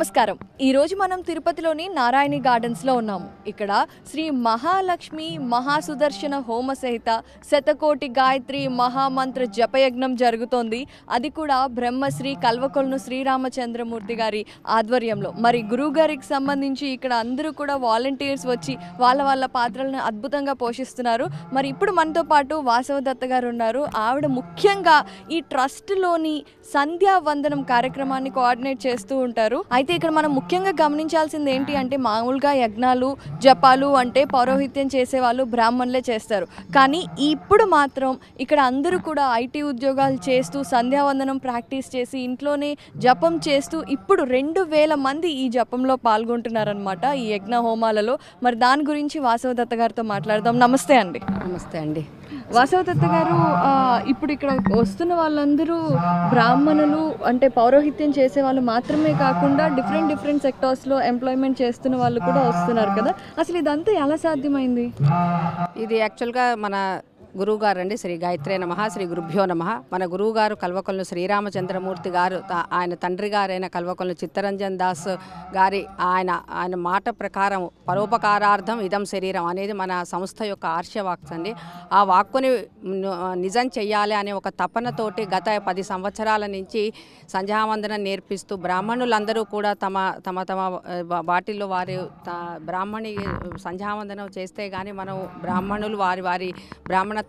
నమస్కారం. ఈ రోజు మనం తిరుపతిలోని నారాయణి గార్డెన్స్ లో ఉన్నాము. ఇక్కడ శ్రీ మహాలక్ష్మి మహాసుదర్శన హోమ సహిత శతకోటి గాయత్రి మహామంత్ర జపయజ్ఞం జరుగుతోంది. అది కూడా బ్రహ్మశ్రీ కల్వకొలను శ్రీరామచంద్రమూర్తి గారి ఆధ్వర్యంలో. మరి గురువు గారికి సంబంధించి ఇక్కడ అందరూ కూడా వాలంటీర్స్ వచ్చి వాళ్ళ పాత్రలను అద్భుతంగా పోషిస్తున్నారు. మరి ఇప్పుడు మనతో పాటు వాసవదత్త గారు ఉన్నారు. ఆవిడ ముఖ్యంగా ఈ ట్రస్ట్లోని సంధ్యావందనం కార్యక్రమాన్ని కోఆర్డినేట్ చేస్తూ ఉంటారు. అయితే ఇక్కడ మనం ముఖ్యంగా గమనించాల్సింది ఏంటి అంటే, మామూలుగా యజ్ఞాలు జపాలు అంటే పౌరోహిత్యం చేసేవాళ్ళు బ్రాహ్మణులే చేస్తారు. కానీ ఇప్పుడు మాత్రం ఇక్కడ అందరూ కూడా ఐటీ ఉద్యోగాలు చేస్తూ సంధ్యావందనం ప్రాక్టీస్ చేసి ఇంట్లోనే జపం చేస్తూ ఇప్పుడు 2000 మంది ఈ జపంలో పాల్గొంటున్నారనమాట, ఈ యజ్ఞ హోమాలలో. మరి దాని గురించి వాసవదత్త గారితో మాట్లాడదాం. నమస్తే అండి. నమస్తే అండి. వాసవదత్త గారు, ఇప్పుడు ఇక్కడ వస్తున్న వాళ్ళందరూ బ్రాహ్మణులు అంటే పౌరోహిత్యం చేసే వాళ్ళు మాత్రమే కాకుండా డిఫరెంట్ సెక్టార్స్లో ఎంప్లాయ్మెంట్ చేస్తున్న వాళ్ళు కూడా వస్తున్నారు కదా. అసలు ఇదంతా ఎలా సాధ్యమైంది? ఇది యాక్చువల్గా మన గురువుగారు అండి, శ్రీ గాయత్రే నమః, శ్రీ గురుభ్యో నమః. మన గురువుగారు కల్వకొలను శ్రీరామచంద్రమూర్తి గారు, ఆయన తండ్రి గారైన కల్వకొలను చిత్తరంజన్ దాస్ గారి ఆయన మాట ప్రకారం పరోపకారార్థం ఇదం శరీరం అనేది మన సంస్థ యొక్క ఆర్షవాక్స్ అండి. ఆ వాక్కుని నిజం చెయ్యాలి అనే ఒక తపనతోటి గత 10 సంవత్సరాల నుంచి సంధ్యావందనం నేర్పిస్తూ బ్రాహ్మణులందరూ కూడా తమ వాటిల్లో వారి బ్రాహ్మణి సంధ్యావందనం చేస్తే కానీ మనం బ్రాహ్మణులు వారి బ్రాహ్మణ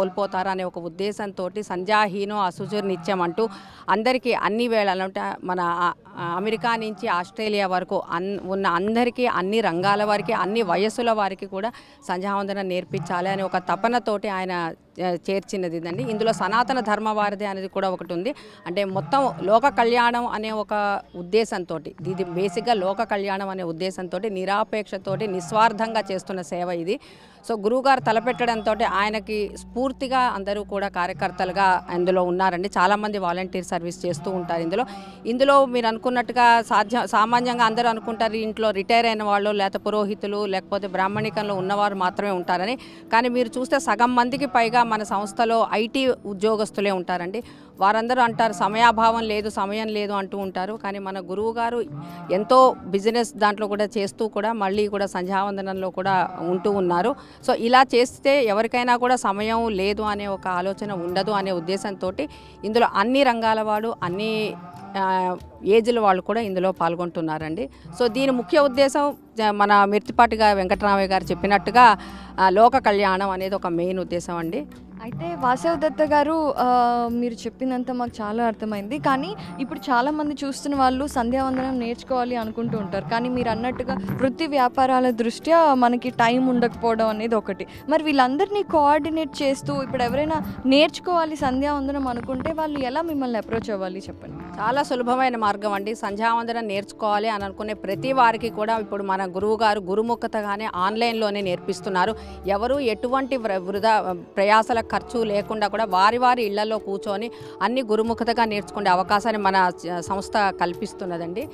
కోల్పోతారు అనే ఒక ఉద్దేశంతో సంధ్యాహీనో అసుచుర్ నిత్యం అంటూ అందరికీ అన్ని వేళలంటే మన అమెరికా నుంచి ఆస్ట్రేలియా వరకు ఉన్న అందరికీ, అన్ని రంగాల వారికి, అన్ని వయస్సుల వారికి కూడా సంధ్యావందనం నేర్పించాలి అనే ఒక తపనతోటి ఆయన చేర్చినది ఇదండి. ఇందులో సనాతన ధర్మవారధి అనేది కూడా ఒకటి ఉంది. అంటే మొత్తం లోక కళ్యాణం అనే ఒక ఉద్దేశంతో, ఇది బేసిక్గా లోక కళ్యాణం అనే ఉద్దేశంతో నిరాపేక్షతోటి నిస్వార్థంగా చేస్తున్న సేవ ఇది. సో గురువుగారు తలపెట్టడంతో ఆయనకి స్ఫూర్తిగా అందరూ కూడా కార్యకర్తలుగా ఇందులో ఉన్నారండి. చాలామంది వాలంటీర్ సర్వీస్ చేస్తూ ఉంటారు ఇందులో మీరు అనుకున్నట్టుగా సామాన్యంగా అందరూ అనుకుంటారు ఇంట్లో రిటైర్ అయిన వాళ్ళు, లేకపోతే పురోహితులు, లేకపోతే బ్రాహ్మణికంలో ఉన్నవారు మాత్రమే ఉంటారని. కానీ మీరు చూస్తే సగం మందికి పైగా మన సంస్థలో ఐటీ ఉద్యోగస్తులే ఉంటారండి. వారందరూ అంటారు సమయాభావం లేదు, సమయం లేదు అంటూ ఉంటారు. కానీ మన గురువు గారు ఎంతో బిజినెస్ దాంట్లో కూడా చేస్తూ కూడా మళ్ళీ కూడా సంధ్యావందనంలో కూడా ఉంటూ ఉన్నారు. సో ఇలా చేస్తే ఎవరికైనా కూడా సమయం లేదు అనే ఒక ఆలోచన ఉండదు అనే ఉద్దేశంతో ఇందులో అన్ని రంగాల వాడు, అన్ని ఏజ్ల వాళ్ళు కూడా ఇందులో పాల్గొంటున్నారండి. సో దీని ముఖ్య ఉద్దేశం మన మిర్తిపాటి వెంకటరామయ్య గారు చెప్పినట్టుగా లోక కళ్యాణం అనేది ఒక మెయిన్ ఉద్దేశం అండి. అయితే వాసవదత్త గారు, మీరు చెప్పినంత మాకు చాలా అర్థమైంది. కానీ ఇప్పుడు చాలామంది చూస్తున్న వాళ్ళు సంధ్యావందనం నేర్చుకోవాలి అనుకుంటూ ఉంటారు. కానీ మీరు అన్నట్టుగా వృత్తి వ్యాపారాల దృష్ట్యా మనకి టైం ఉండకపోవడం అనేది ఒకటి. మరి వీళ్ళందరినీ కోఆర్డినేట్ చేస్తూ ఇప్పుడు ఎవరైనా నేర్చుకోవాలి సంధ్యావందనం అనుకుంటే వాళ్ళు ఎలా మిమ్మల్ని అప్రోచ్ అవ్వాలి చెప్పండి? చాలా సులభమైన మార్గం అండి. సంధ్యావందనం నేర్చుకోవాలి అని అనుకునే ప్రతి వారికి కూడా ఇప్పుడు మన గురువు గారు గురుముఖతగానే ఆన్లైన్లోనే నేర్పిస్తున్నారు. ఎవరు ఎటువంటి వృధా ప్రయాసల ఖర్చు లేకుండా కూడా వారి ఇళ్లలో కూర్చొని అన్ని గురుముఖతగా నేర్చుకునే అవకాశాన్ని మన సంస్థ కల్పిస్తున్నదండి.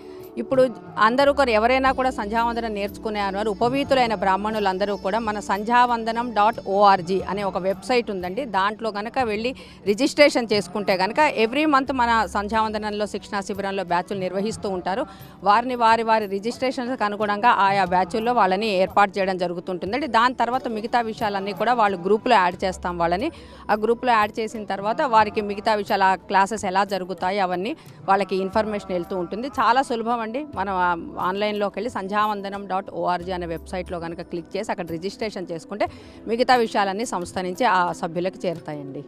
ఇప్పుడు అందరూ కూడా ఎవరైనా కూడా సంధ్యావందనం నేర్చుకునే వారు ఉపవీతులైన బ్రాహ్మణులందరూ కూడా మన sanjhavandanam.org అనే ఒక వెబ్సైట్ ఉందండి. దాంట్లో కనుక వెళ్ళి రిజిస్ట్రేషన్ చేసుకుంటే కనుక ఎవ్రీ మంత్ మన సంధ్యావందనంలో శిక్షణా శిబిరంలో బ్యాచ్లు నిర్వహిస్తూ ఉంటారు. వారిని వారి రిజిస్ట్రేషన్కి అనుగుణంగా ఆయా బ్యాచ్ల్లో వాళ్ళని ఏర్పాటు చేయడం జరుగుతుంటుందండి. దాని తర్వాత మిగతా విషయాలన్నీ కూడా వాళ్ళు గ్రూప్లో యాడ్ చేస్తాం. వాళ్ళని ఆ గ్రూప్లో యాడ్ చేసిన తర్వాత వారికి మిగతా విషయాలు, ఆ క్లాసెస్ ఎలా జరుగుతాయి అవన్నీ వాళ్ళకి ఇన్ఫర్మేషన్ వెళ్తూ ఉంటుంది. చాలా సులభం అండి. మనం ఆన్లైన్లోకి వెళ్ళి sanjhavandanam.org అనే వెబ్సైట్లో కనుక క్లిక్ చేసి అక్కడ రిజిస్ట్రేషన్ చేసుకుంటే మిగతా విషయాలన్నీ సంస్థ నుంచి ఆ సభ్యులకు చేరుతాయండి.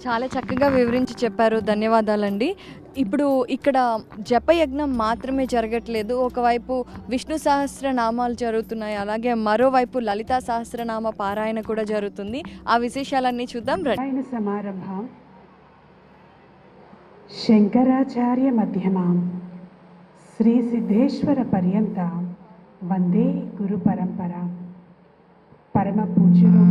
చాలా చక్కగా వివరించి చెప్పారు. ధన్యవాదాలండి. ఇప్పుడు ఇక్కడ జపయజ్ఞం మాత్రమే జరగట్లేదు. ఒకవైపు విష్ణు సహస్రనామాలు జరుగుతున్నాయి, అలాగే మరోవైపు లలితా సహస్రనామ పారాయణ కూడా జరుగుతుంది. ఆ విశేషాలన్నీ చూద్దాం. సమారంభం శంకరాచార్య మధ్యమాం శ్రీ సిద్ధేశ్వర పర్యంత వందే గురు పరంపర. పరమ పూజ్యులు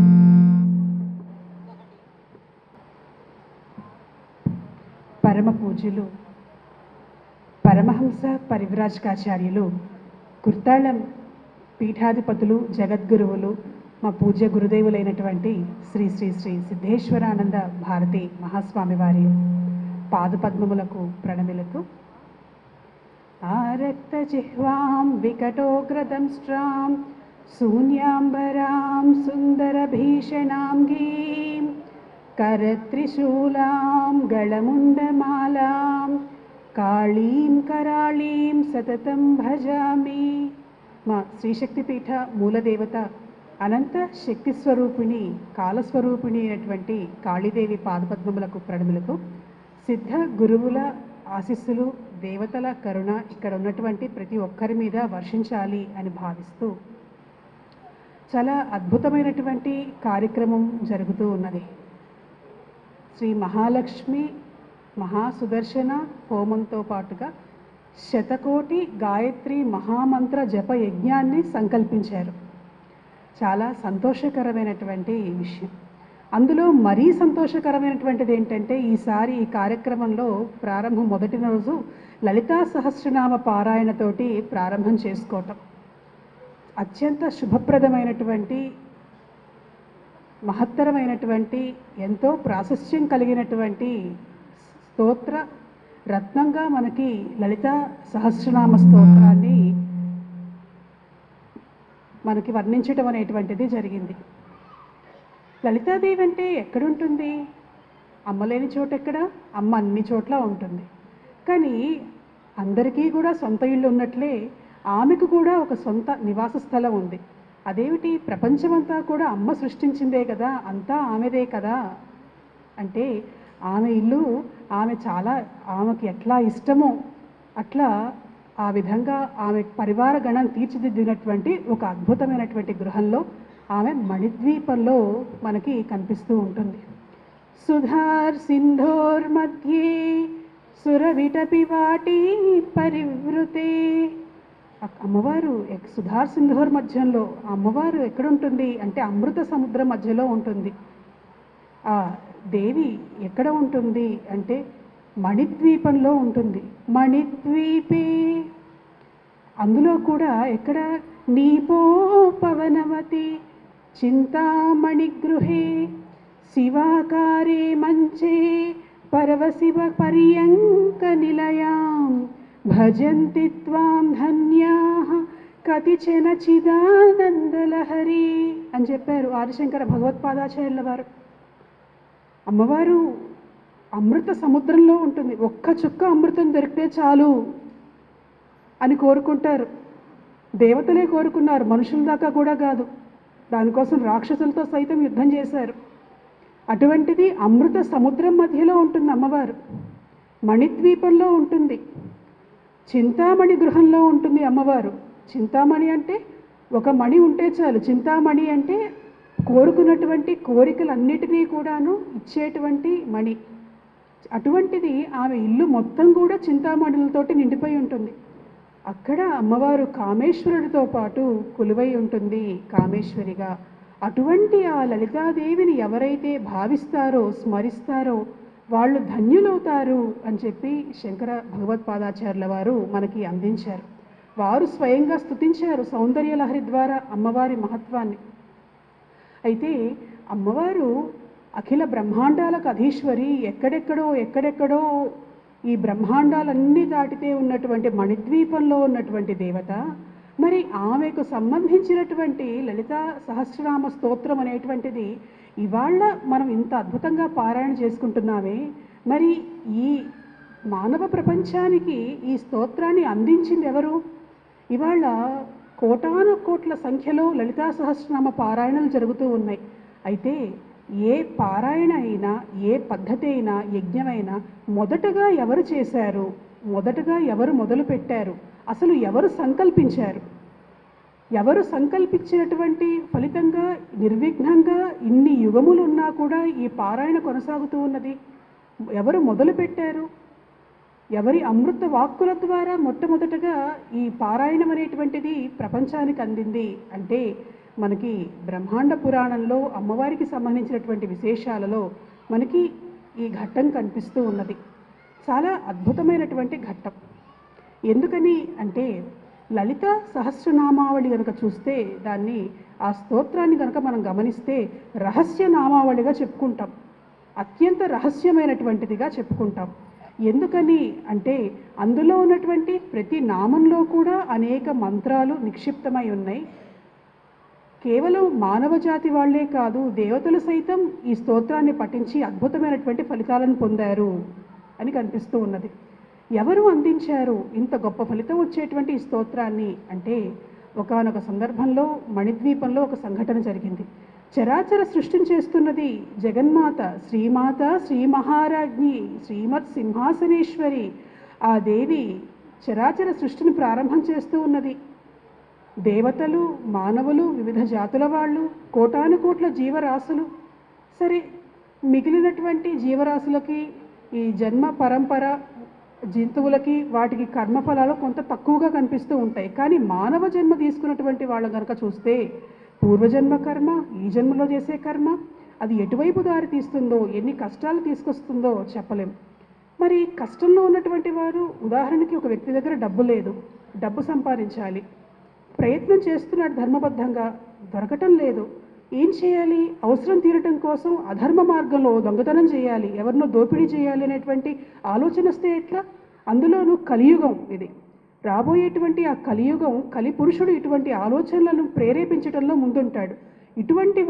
పరమహంస పరివ్రాజకాచార్యులు కుర్తాళం పీఠాధిపతులు, జగద్గురువులు, మా పూజ్య గురుదేవులైనటువంటి శ్రీ శ్రీ శ్రీ సిద్ధేశ్వరానంద భారతి మహాస్వామి వారి పాదపద్మములకు ప్రణమిలుతూ आरक्तजिह्वां विकटोग्रदंष्ट्रां शून्याम्बरां सुन्दरभीषणाङ्गीं करत्रिशूलां गळमुण्डमालां काळीं कराळीं सततं भजामि. మా శ్రీశక్తిపీఠ మూలదేవత అనంత శక్తి స్వరూపిణి కాలస్వరూపిణి అయినటువంటి కాళీదేవి పాదపద్మములకు ప్రణములతో సిద్ధ గురువుల ఆశీస్సులు దేవతల కరుణ ఇక్కడ ఉన్నటువంటి ప్రతి ఒక్కరి మీద వర్షించాలి అని భావిస్తూ చాలా అద్భుతమైనటువంటి కార్యక్రమం జరుగుతూ ఉన్నది. శ్రీ మహాలక్ష్మి మహాసుదర్శన హోమంతో పాటుగా శతకోటి గాయత్రి మహామంత్ర జప యజ్ఞాన్ని సంకల్పించారు. చాలా సంతోషకరమైనటువంటి విషయం. అందులో మరీ సంతోషకరమైనటువంటిది ఏంటంటే ఈసారి ఈ కార్యక్రమంలో ప్రారంభం మొదటి రోజు లలితా సహస్రనామ పారాయణతోటి ప్రారంభం చేసుకోవటం అత్యంత శుభప్రదమైనటువంటి మహత్తరమైనటువంటి ఎంతో ప్రాశస్త్యం కలిగినటువంటి స్తోత్ర రత్నంగా మనకి లలితా సహస్రనామ స్తోత్రాన్ని మనకి వర్ణించటం అనేటువంటిది జరిగింది. లలితాదేవి అంటే ఎక్కడుంటుంది? అమ్మ లేని చోట ఎక్కడ? అమ్మ అన్ని చోట్ల ఉంటుంది. కానీ అందరికీ కూడా సొంత ఇల్లు ఉన్నట్లే ఆమెకు కూడా ఒక సొంత నివాస స్థలం ఉంది. అదేమిటి? ప్రపంచమంతా కూడా అమ్మ సృష్టించిందే కదా, అంతా ఆమెదే కదా. అంటే ఆమె ఇల్లు ఆమెకి ఎట్లా ఇష్టమో అట్లా ఆ విధంగా ఆమె పరివార గణం తీర్చిదిద్దినటువంటి ఒక అద్భుతమైనటువంటి గృహంలో ఆమె మణిద్వీపంలో మనకి కనిపిస్తూ ఉంటుంది. సుధార్ సింధోర్ మధ్యే సురవిటపి వాటి పరివృతే. అమ్మవారు సుధార్ సింధోర్ మధ్యంలో అమ్మవారు ఎక్కడుంటుంది అంటే అమృత సముద్రం మధ్యలో ఉంటుంది. ఆ దేవి ఎక్కడ ఉంటుంది అంటే మణిద్వీపంలో ఉంటుంది. మణిద్వీపే అందులో కూడా ఎక్కడ? నీపో పవనవతి చింతామణి గృహే శివాకారే మంచే పరవశివ పర్యంక నిలయాం భజంతి త్వాం ధన్యాః కతిచన చిదానందలహరి అని చెప్పారు ఆదిశంకర భగవత్పాదాచార్యుల వారు. అమ్మవారు అమృత సముద్రంలో ఉంటుంది. ఒక్క చుక్క అమృతం దొరికితే చాలు అని కోరుకుంటారు. దేవతలే కోరుకున్నారు, మనుషుల దాకా కూడా కాదు. దానికోసం రాక్షసులతో సైతం యుద్ధం చేశారు. అటువంటిది అమృత సముద్రం మధ్యలో ఉంటుంది అమ్మవారు. మణిద్వీపంలో ఉంటుంది. చింతామణి గృహంలో ఉంటుంది అమ్మవారు. చింతామణి అంటే ఒక మణి ఉంటే చాలు. చింతామణి అంటే కోరుకున్నటువంటి కోరికలన్నిటినీ కూడాను ఇచ్చేటువంటి మణి. అటువంటిది ఆమె ఇల్లు మొత్తం కూడా చింతామణులతోటి నిండిపోయి ఉంటుంది. అక్కడ అమ్మవారు కామేశ్వరుడితో పాటు కొలువై ఉంటుంది కామేశ్వరిగా. అటువంటి ఆ లలితాదేవిని ఎవరైతే భావిస్తారో స్మరిస్తారో వాళ్ళు ధన్యులవుతారు అని చెప్పి శంకర భగవత్పాదాచార్యుల వారు మనకి అందించారు. వారు స్వయంగా స్తుతించారు సౌందర్యలహరి ద్వారా అమ్మవారి మహత్వాన్ని. అయితే అమ్మవారు అఖిల బ్రహ్మాండాలకు అధీశ్వరి. ఎక్కడెక్కడో ఈ బ్రహ్మాండాలన్నీ దాటితే ఉన్నటువంటి మణిద్వీపంలో ఉన్నటువంటి దేవత. మరి ఆమెకు సంబంధించినటువంటి లలితా సహస్రనామ స్తోత్రం అనేటువంటిది ఇవాళ మనం ఇంత అద్భుతంగా పారాయణ చేసుకుంటున్నామే. మరి ఈ మానవ ప్రపంచానికి ఈ స్తోత్రాన్ని అందించింది ఎవరు? ఇవాళ కోటాను కోట్ల సంఖ్యలో లలితా సహస్రనామ పారాయణలు జరుగుతూ ఉన్నాయి. అయితే ఏ పారాయణ అయినా ఏ పద్ధతి అయినా యజ్ఞమైనా మొదటగా ఎవరు చేశారు? మొదటగా ఎవరు మొదలు పెట్టారు? అసలు ఎవరు సంకల్పించారు? ఎవరు సంకల్పించినటువంటి ఫలితంగా నిర్విఘ్నంగా ఇన్ని యుగములు ఉన్నా కూడా ఈ పారాయణ కొనసాగుతూ ఉన్నది. ఎవరు మొదలు పెట్టారు? ఎవరి అమృత వాక్కుల ద్వారా మొట్టమొదటగా ఈ పారాయణం అనేటువంటిది ప్రపంచానికి అందింది అంటే మనకి బ్రహ్మాండ పురాణంలో అమ్మవారికి సంబంధించినటువంటి విశేషాలలో మనకి ఈ ఘట్టం కనిపిస్తూ ఉన్నది. చాలా అద్భుతమైనటువంటి ఘట్టం. ఎందుకని అంటే లలిత సహస్రనామావళి కనుక చూస్తే దాన్ని ఆ స్తోత్రాన్ని కనుక మనం గమనిస్తే రహస్య నామావళిగా చెప్పుకుంటాం. అత్యంత రహస్యమైనటువంటిదిగా చెప్పుకుంటాం. ఎందుకని అంటే అందులో ఉన్నటువంటి ప్రతి నామంలో కూడా అనేక మంత్రాలు నిక్షిప్తమై ఉన్నాయి. కేవలం మానవ జాతి వాళ్లే కాదు, దేవతలు సైతం ఈ స్తోత్రాన్ని పఠించి అద్భుతమైనటువంటి ఫలితాలను పొందారు అని కనిపిస్తూ ఉన్నది. ఎవరు అందించారు ఇంత గొప్ప ఫలితం వచ్చేటువంటి ఈ స్తోత్రాన్ని అంటే, ఒకానొక సందర్భంలో మణిద్వీపంలో ఒక సంఘటన జరిగింది. చరాచర సృష్టిని చేస్తున్నది జగన్మాత, శ్రీమాత, శ్రీ మహారాజ్ఞి, శ్రీమత్ సింహాసనేశ్వరి. ఆ దేవి చరాచర సృష్టిని ప్రారంభం చేస్తూ ఉన్నది. దేవతలు, మానవులు, వివిధ జాతుల వాళ్ళు, కోటాను కోట్ల జీవరాశులు. సరే, మిగిలినటువంటి జీవరాశులకి ఈ జన్మ పరంపర, జంతువులకి వాటికి కర్మఫలాలు కొంత తక్కువగా కనిపిస్తూ ఉంటాయి. కానీ మానవ జన్మ తీసుకున్నటువంటి వాళ్ళ కనుక చూస్తే పూర్వజన్మ కర్మ, ఈ జన్మలో చేసే కర్మ, అది ఎటువైపు దారి తీస్తుందో, ఎన్ని కష్టాలు తీసుకొస్తుందో చెప్పలేం. మరి కష్టంలో ఉన్నటువంటి వారు, ఉదాహరణకి ఒక వ్యక్తి దగ్గర డబ్బు లేదు, డబ్బు సంపాదించాలి, ప్రయత్నం చేస్తున్నాడు ధర్మబద్ధంగా, దొరకటం లేదు. ఏం చేయాలి? అవసరం తీరటం కోసం అధర్మ మార్గంలో దొంగతనం చేయాలి, ఎవరినో దోపిడీ చేయాలి అనేటువంటి ఆలోచన వస్తే ఎట్లా? అందులోనూ కలియుగం ఇది. రాబోయేటువంటి ఆ కలియుగం, కలిపురుషుడు ఇటువంటి ఆలోచనలను ప్రేరేపించడంలో ముందుంటాడు. ఇటువంటి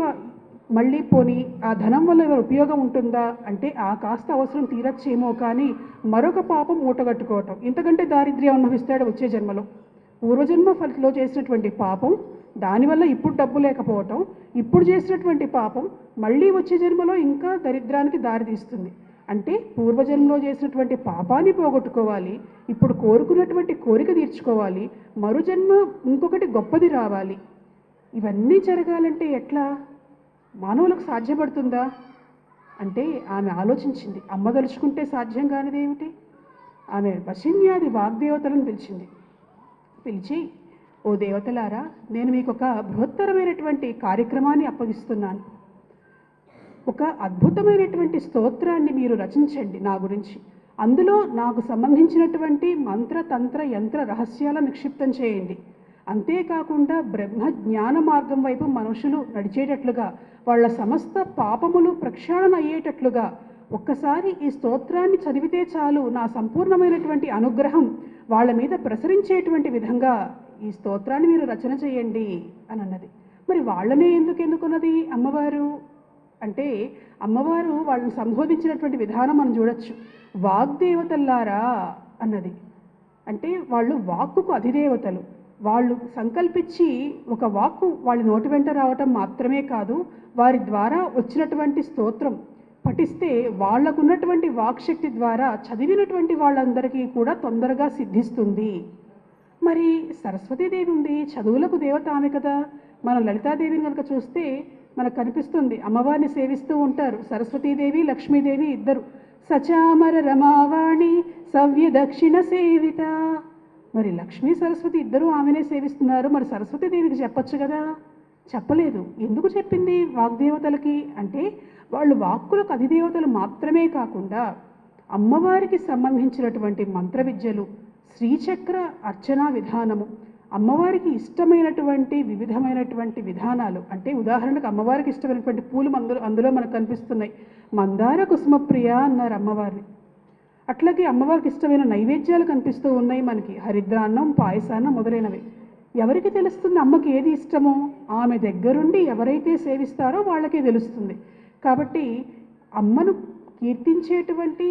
మళ్ళీ పోని ఆ ధనం వల్ల ఎవరు ఉపయోగం ఉంటుందా అంటే, ఆ కాస్త అవసరం తీరచ్చేమో కానీ మరొక పాపం మూటగట్టుకోవటం, ఇంతకంటే దారిద్ర్యం అనుభవిస్తాడు వచ్చే జన్మలో. పూర్వజన్మ ఫలితంలో చేసినటువంటి పాపం, దానివల్ల ఇప్పుడు డబ్బు లేకపోవటం, ఇప్పుడు చేసినటువంటి పాపం మళ్ళీ వచ్చే జన్మలో ఇంకా దరిద్రానికి దారితీస్తుంది. అంటే పూర్వజన్మలో చేసినటువంటి పాపాన్ని పోగొట్టుకోవాలి, ఇప్పుడు కోరుకున్నటువంటి కోరిక తీర్చుకోవాలి, మరు జన్మ ఇంకొకటి గొప్పది రావాలి. ఇవన్నీ జరగాలంటే ఎట్లా? మానవులకు సాధ్యపడుతుందా అంటే ఆమె ఆలోచించింది. అమ్మ తలుచుకుంటే సాధ్యం కానిదేమిటి? ఆమె వశిన్యాది వాగ్దేవతలను పిలిచి, ఓ దేవతలారా, నేను మీకు ఒక బృహత్తరమైనటువంటి కార్యక్రమాన్ని అప్పగిస్తున్నాను. ఒక అద్భుతమైనటువంటి స్తోత్రాన్ని మీరు రచించండి నా గురించి. అందులో నాకు సంబంధించినటువంటి మంత్ర, తంత్ర, యంత్ర రహస్యాలను నిక్షిప్తం చేయండి. అంతేకాకుండా బ్రహ్మ జ్ఞాన మార్గం వైపు మనుషులు నడిచేటట్లుగా, వాళ్ళ సమస్త పాపములు ప్రక్షాళన అయ్యేటట్లుగా ఒక్కసారి ఈ స్తోత్రాన్ని చదివితే చాలు, నా సంపూర్ణమైనటువంటి అనుగ్రహం వాళ్ళ మీద ప్రసరించేటువంటి విధంగా ఈ స్తోత్రాన్ని మీరు రచన చేయండి అని అన్నది. మరి వాళ్ళనే ఎందుకు ఎన్నుకున్నది అమ్మవారు అంటే, అమ్మవారు వాళ్ళని సంబోధించినటువంటి విధానం మనం చూడొచ్చు. వాగ్దేవతల్లారా అన్నది. అంటే వాళ్ళు వాక్కుకు అధిదేవతలు. వాళ్ళు సంకల్పించి ఒక వాక్కు వాళ్ళ నోటి వెంట రావటం మాత్రమే కాదు, వారి ద్వారా వచ్చినటువంటి స్తోత్రం పఠిస్తే వాళ్లకున్నటువంటి వాక్శక్తి ద్వారా చదివినటువంటి వాళ్ళందరికీ కూడా తొందరగా సిద్ధిస్తుంది. మరి సరస్వతీదేవి ఉంది, చదువులకు దేవత ఆమె కదా. మనం లలితాదేవిని కనుక చూస్తే మనకు కనిపిస్తుంది, అమ్మవారిని సేవిస్తూ ఉంటారు సరస్వతీదేవి, లక్ష్మీదేవి ఇద్దరు. సచామర రమావాణి సవ్య దక్షిణ సేవిత. మరి లక్ష్మీ సరస్వతి ఇద్దరు ఆమెనే సేవిస్తున్నారు. మరి సరస్వతీదేవికి చెప్పచ్చు కదా, చెప్పలేదు. ఎందుకు చెప్పింది వాగ్దేవతలకి అంటే, వాళ్ళు వాక్కులకు అధిదేవతలు మాత్రమే కాకుండా అమ్మవారికి సంబంధించినటువంటి మంత్ర విద్యలు, శ్రీచక్ర అర్చనా విధానము, అమ్మవారికి ఇష్టమైనటువంటి వివిధమైనటువంటి విధానాలు. అంటే ఉదాహరణకు అమ్మవారికి ఇష్టమైనటువంటి పూలు అందులో మనకు కనిపిస్తున్నాయి. మందార కుసుమప్రియ అన్నారు అమ్మవారిని. అట్లాగే అమ్మవారికి ఇష్టమైన నైవేద్యాలు కనిపిస్తూ ఉన్నాయి మనకి, హరిద్రాన్నం, పాయసాన్నం మొదలైనవి. ఎవరికి తెలుస్తుంది అమ్మకి ఏది ఇష్టమో? ఆమె దగ్గరుండి ఎవరైతే సేవిస్తారో వాళ్ళకే తెలుస్తుంది. కాబట్టి అమ్మను కీర్తించేటువంటి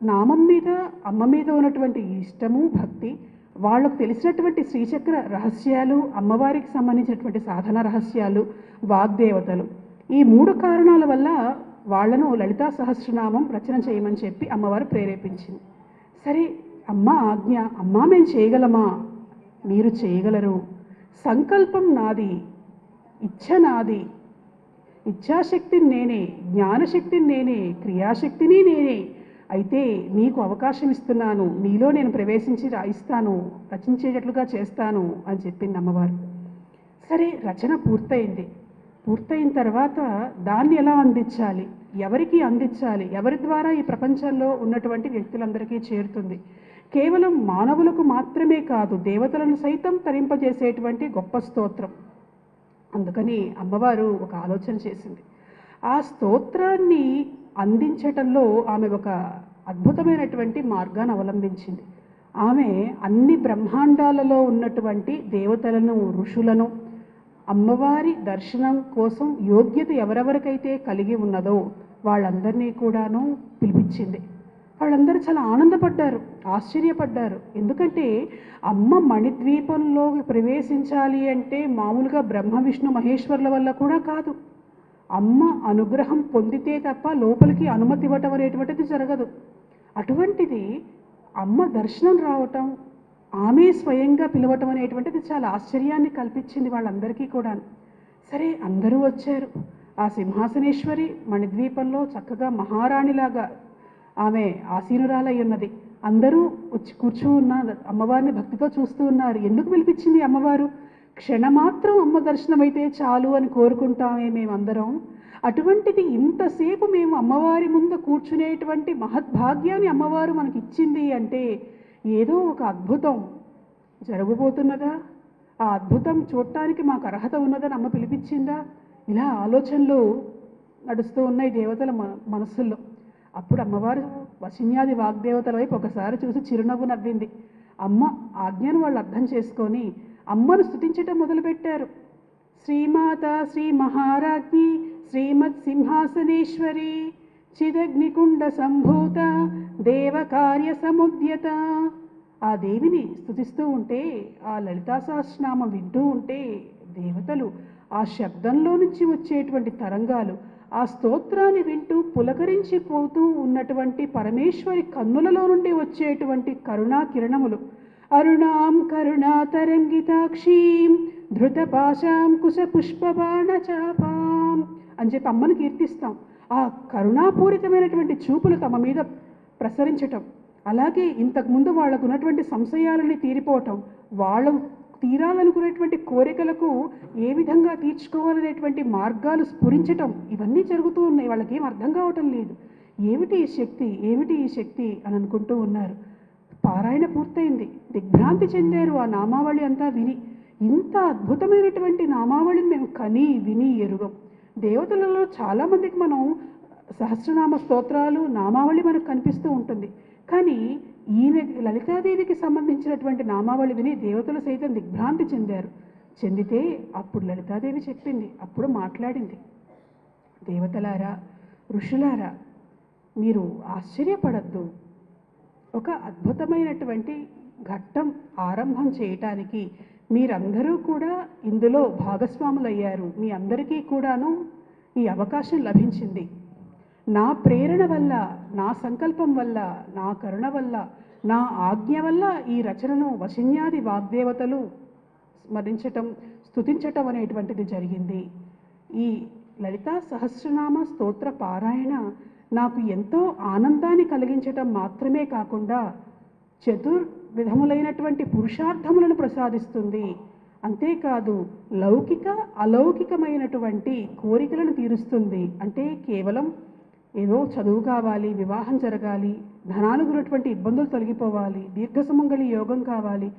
నామం మీద, అమ్మ మీద ఉన్నటువంటి ఇష్టము, భక్తి, వాళ్ళకు తెలిసినటువంటి శ్రీచక్ర రహస్యాలు, అమ్మవారికి సంబంధించినటువంటి సాధన రహస్యాలు, వాగ్దేవతలు, ఈ 3 కారణాల వల్ల వాళ్లను లలితా సహస్రనామం రచన చేయమని చెప్పి అమ్మవారు ప్రేరేపించింది. సరే, అమ్మ ఆజ్ఞ, అమ్మా మేము చేయగలమా? మీరు చేయగలరు. సంకల్పం నాది, ఇచ్ఛ నాది, ఇచ్ఛాశక్తిని నేనే, జ్ఞానశక్తిని నేనే, క్రియాశక్తిని నేనే. అయితే నీకు అవకాశం ఇస్తున్నాను, నీలో నేను ప్రవేశించి రాయిస్తాను, రచించేటట్లుగా చేస్తాను అని చెప్పింది అమ్మవారు. సరే, రచన పూర్తయింది. పూర్తయిన తర్వాత దాన్ని ఎలా అందించాలి, ఎవరికి అందించాలి, ఎవరి ద్వారా ఈ ప్రపంచంలో ఉన్నటువంటి వ్యక్తులందరికీ చేరుతుంది? కేవలం మానవులకు మాత్రమే కాదు, దేవతలను సైతం తరింపజేసేటువంటి గొప్ప స్తోత్రం. అందుకని అమ్మవారు ఒక ఆలోచన చేసింది. ఆ స్తోత్రాన్ని అందించటంలో ఆమె ఒక అద్భుతమైనటువంటి మార్గాన్ని అవలంబించింది. ఆమె అన్ని బ్రహ్మాండాలలో ఉన్నటువంటి దేవతలను, ఋషులను అమ్మవారి దర్శనం కోసం యోగ్యత ఎవరెవరికైతే కలిగి ఉన్నదో వాళ్ళందరినీ కూడాను పిలిపించింది. వాళ్ళందరూ చాలా ఆనందపడ్డారు, ఆశ్చర్యపడ్డారు. ఎందుకంటే అమ్మ మణిద్వీపంలోకి ప్రవేశించాలి అంటే మామూలుగా బ్రహ్మ విష్ణు మహేశ్వరుల వల్ల కూడా కాదు. అమ్మ అనుగ్రహం పొందితే తప్ప లోపలికి అనుమతి ఇవ్వటం అనేటువంటిది జరగదు. అటువంటిది అమ్మ దర్శనం రావటం, ఆమె స్వయంగా పిలవటం అనేటువంటిది చాలా ఆశ్చర్యాన్ని కల్పించింది వాళ్ళందరికీ కూడా. సరే, అందరూ వచ్చారు. ఆ సింహాసనేశ్వరి మణిద్వీపంలో చక్కగా మహారాణిలాగా ఆమె ఆసీనురాలై ఉన్నది. అందరూ వచ్చి కూర్చున్నారు, అమ్మవారిని భక్తితో చూస్తూ ఉన్నారు. ఎందుకు పిలిపించింది అమ్మవారు? క్షణమాత్రం అమ్మ దర్శనం అయితే చాలు అని కోరుకుంటామే మేమందరం. అటువంటిది ఇంతసేపు మేము అమ్మవారి ముందు కూర్చునేటువంటి మహద్భాగ్యాన్ని అమ్మవారు మనకి ఇచ్చింది అంటే ఏదో ఒక అద్భుతం జరగబోతున్నదా? ఆ అద్భుతం చూడటానికి మాకు అర్హత ఉన్నదని అమ్మ పిలిపించిందా? ఇలా ఆలోచనలు నడుస్తూ ఉన్నాయి దేవతల మనస్సుల్లో. అప్పుడు అమ్మవారు వశిన్యాది వాగ్దేవతల వైపు ఒకసారి చూసి చిరునవ్వు నవ్వింది. అమ్మ ఆజ్ఞను వాళ్ళు అర్థం చేసుకొని అమ్మను స్తుతించటం మొదలుపెట్టారు. శ్రీమాత శ్రీ మహారాజ్ఞి శ్రీమత్ సింహాసనేశ్వరి చిదగ్నికుండ సంభూత దేవకార్య సముద్యత. ఆ దేవిని స్తుతిస్తూ ఉంటే, ఆ లలితా సహస్రనామం వింటూ ఉంటే దేవతలు ఆ శబ్దంలో నుంచి వచ్చేటువంటి తరంగాలు, ఆ స్తోత్రాన్ని వింటూ పులకరించిపోతూ ఉన్నటువంటి పరమేశ్వరి కన్నులలో నుండి వచ్చేటువంటి కరుణా కిరణములు, అరుణాం కరుణాతరంగితాక్షీం ధృతపాశాం కుశపుష్పబాణచాపాం అని చెప్పి అమ్మను కీర్తిస్తాం. ఆ కరుణాపూరితమైనటువంటి చూపులు తమ మీద ప్రసరించటం, అలాగే ఇంతకుముందు వాళ్ళకు ఉన్నటువంటి సంశయాలని తీరిపోవటం, వాళ్ళు తీరాలనుకునేటువంటి కోరికలకు ఏ విధంగా తీర్చుకోవాలనేటువంటి మార్గాలు స్ఫురించటం, ఇవన్నీ జరుగుతూ ఉన్నాయి. వాళ్ళకి ఏం అర్థం కావటం లేదు. ఏమిటి ఈ శక్తి, ఏమిటి ఈ శక్తి అని అనుకుంటూ ఉన్నారు. పారాయణ పూర్తయింది, దిగ్భ్రాంతి చెందారు ఆ నామావళి అంతా విని. ఇంత అద్భుతమైనటువంటి నామావళిని మేము కని విని ఎరుగం. దేవతలలో చాలామందికి మనం సహస్రనామ స్తోత్రాలు, నామావళి మనకు కనిపిస్తూ ఉంటుంది. కానీ ఈమె లలితాదేవికి సంబంధించినటువంటి నామావళి విని దేవతలు సైతం దిగ్భ్రాంతి చెందితే అప్పుడు లలితాదేవి చెప్పింది, అప్పుడు మాట్లాడింది. దేవతలారా, ఋషులారా, మీరు ఆశ్చర్యపడద్దు. ఒక అద్భుతమైనటువంటి ఘట్టం ఆరంభం చేయటానికి మీరందరూ కూడా ఇందులో భాగస్వాములయ్యారు. మీ అందరికీ కూడాను ఈ అవకాశం లభించింది. నా ప్రేరణ వల్ల, నా సంకల్పం వల్ల, నా కరుణ వల్ల, నా ఆజ్ఞ వల్ల ఈ రచనను వశిన్యాది వాగ్దేవతలు స్మరించటం, స్తుతించటం అనేటువంటిది జరిగింది. ఈ లలితా సహస్రనామ స్తోత్ర పారాయణ నాకు ఎంతో ఆనందాన్ని కలిగించటం మాత్రమే కాకుండా చతుర్విధములైనటువంటి పురుషార్థములను ప్రసాదిస్తుంది. అంతేకాదు లౌకిక అలౌకికమైనటువంటి కోరికలను తీరుస్తుంది. అంటే కేవలం ఏదో చదువు కావాలి, వివాహం జరగాలి, ధనానుగునటువంటి ఇబ్బందులు తొలగిపోవాలి, దీర్ఘసుమంగళి యోగం కావాలి,